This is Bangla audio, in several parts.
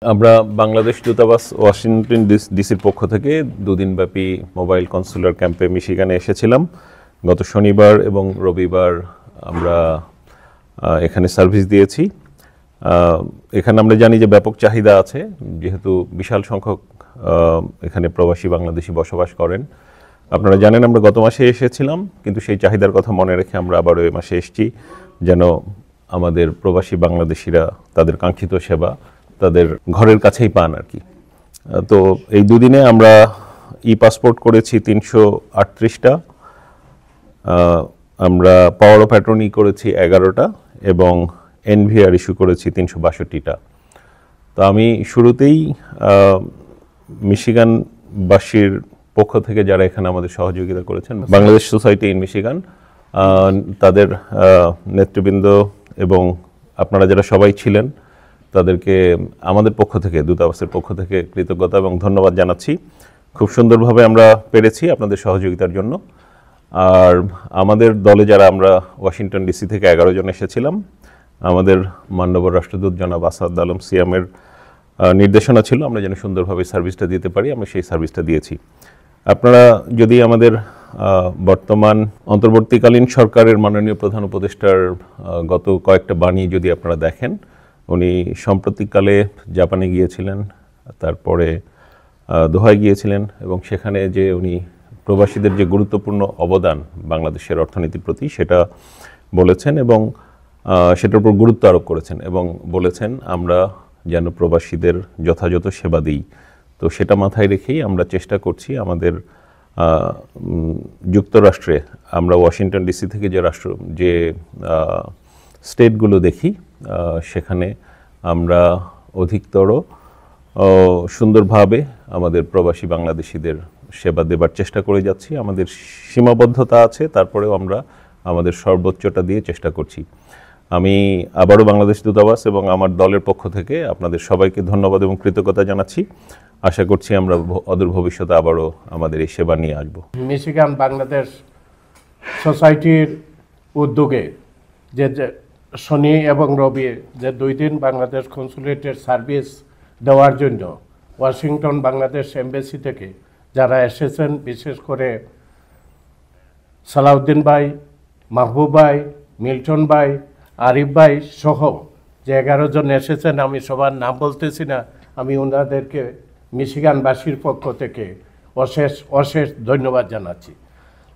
আমরা বাংলাদেশ দূতাবাস ওয়াশিংটন ডিসির পক্ষ থেকে দুদিনব্যাপী মোবাইল কনসুলার ক্যাম্পে মিশিগানে এসেছিলাম। গত শনিবার এবং রবিবার আমরা এখানে সার্ভিস দিয়েছি। এখানে আমরা জানি যে ব্যাপক চাহিদা আছে, যেহেতু বিশাল সংখ্যক এখানে প্রবাসী বাংলাদেশি বসবাস করেন। আপনারা জানেন আমরা গত মাসে এসেছিলাম, কিন্তু সেই চাহিদার কথা মনে রেখে আমরা আবারও এই মাসে এসেছি, যেন আমাদের প্রবাসী বাংলাদেশিরা তাদের কাঙ্ক্ষিত সেবা তাদের ঘরের কাছেই পান আর কি। তো এই দুদিনে আমরা পাসপোর্ট করেছি 338টা, আমরা পাওয়ার অফ অ্যাটর্নি করেছি 11টা এবং এনভিআর ইস্যু করেছি 362টা। তো আমি শুরুতেই মিশিগানবাসীর পক্ষ থেকে যারা এখানে আমাদের সহযোগিতা করেছেন, বাংলাদেশ সোসাইটি ইন মিশিগান, তাদের নেতৃবৃন্দ এবং আপনারা যারা সবাই ছিলেন তাদেরকে আমাদের পক্ষ থেকে, দূতাবাসের পক্ষ থেকে কৃতজ্ঞতা এবং ধন্যবাদ জানাচ্ছি। খুব সুন্দরভাবে আমরা পেরেছি আপনাদের সহযোগিতার জন্য। আর আমাদের দলে যারা আমরা ওয়াশিংটন ডিসি থেকে 11 জন এসেছিলাম, আমাদের মাননীয় রাষ্ট্রদূত জনাব আসাদ আলম সিয়ামের নির্দেশনা ছিল আমরা যেন সুন্দরভাবে সার্ভিসটা দিতে পারি, আমরা সেই সার্ভিসটা দিয়েছি। আপনারা যদি আমাদের বর্তমান অন্তর্বর্তীকালীন সরকারের মাননীয় প্রধান উপদেষ্টার গত কয়েকটা বাণী যদি আপনারা দেখেন, উনি সাম্প্রতিককালে জাপানে গিয়েছিলেন, তারপরে দোহায় গিয়েছিলেন এবং সেখানে যে উনি প্রবাসীদের যে গুরুত্বপূর্ণ অবদান বাংলাদেশের অর্থনীতির প্রতি সেটা বলেছেন এবং সেটার উপর গুরুত্ব আরোপ করেছেন এবং বলেছেন আমরা যেন প্রবাসীদের যথাযথ সেবা দিই। তো সেটা মাথায় রেখেই আমরা চেষ্টা করছি আমাদের যুক্তরাষ্ট্রে, আমরা ওয়াশিংটন ডিসি থেকে যে স্টেটগুলো দেখি সেখানে আমরা অধিকতর সুন্দরভাবে আমাদের প্রবাসী বাংলাদেশিদের সেবা দেবার চেষ্টা করে যাচ্ছি। আমাদের সীমাবদ্ধতা আছে, তারপরেও আমরা আমাদের সর্বোচ্চটা দিয়ে চেষ্টা করছি। আমি আবারও বাংলাদেশ দূতাবাস এবং আমার দলের পক্ষ থেকে আপনাদের সবাইকে ধন্যবাদ এবং কৃতজ্ঞতা জানাচ্ছি। আশা করছি আমরা অদূর ভবিষ্যতে আবারও আমাদের এই সেবা নিয়ে আসব। মিশিগান বাংলাদেশ সোসাইটির উদ্যোগে যে শনি এবং রবি যে 2 দিন বাংলাদেশ কনসুলেটের সার্ভিস দেওয়ার জন্য ওয়াশিংটন বাংলাদেশ এমবেসি থেকে যারা এসেছেন, বিশেষ করে সালাউদ্দিন ভাই, মাহবুব ভাই, মিল্টন ভাই, আরিফ ভাই সহ যে 11 জন এসেছেন, আমি সবার নাম বলতেছি না, আমি ওনাদেরকে মিশিগানবাসীর পক্ষ থেকে অশেষ অশেষ ধন্যবাদ জানাচ্ছি।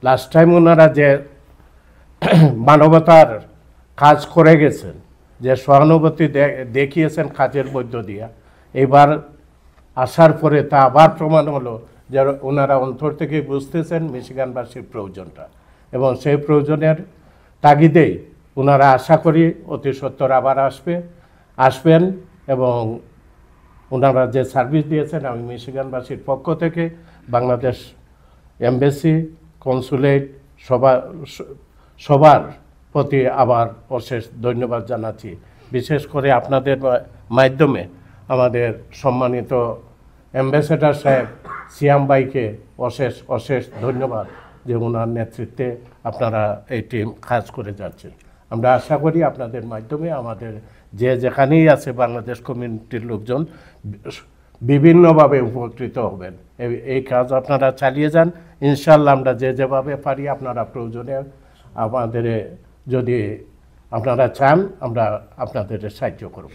লাস্ট টাইম ওনারা যে মানবতার কাজ করে গেছেন, যে সহানুভূতি দেখিয়েছেন কাজের মধ্য দিয়া, এবার আসার পরে তা আবার প্রমাণ হলো যে ওনারা অন্তর থেকে বুঝতেছেন মিশিগানবাসীর প্রয়োজনটা এবং সেই প্রয়োজনের তাগিদেই ওনারা আশা করি অতি সত্বর আবার আসবেন এবং ওনারা যে সার্ভিস দিয়েছেন, আমি মিশিগানবাসীর পক্ষ থেকে বাংলাদেশ এমবেসি, কনসুলেট সবার প্রতি আবার অশেষ ধন্যবাদ জানাচ্ছি। বিশেষ করে আপনাদের মাধ্যমে আমাদের সম্মানিত অ্যাম্বাসেডর সাহেব সিয়াম ভাইকে অশেষ অশেষ ধন্যবাদ যে ওনার নেতৃত্বে আপনারা এই টিম কাজ করে যাচ্ছেন। আমরা আশা করি আপনাদের মাধ্যমে আমাদের যে যেখানেই আছে বাংলাদেশ কমিউনিটির লোকজন বিভিন্নভাবে উপকৃত হবেন। এই কাজ আপনারা চালিয়ে যান, ইনশাল্লাহ আমরা যেভাবে পারি আপনারা প্রয়োজনে আমাদের যদি আপনারা চান আমরা আপনাদের সাহায্য করব।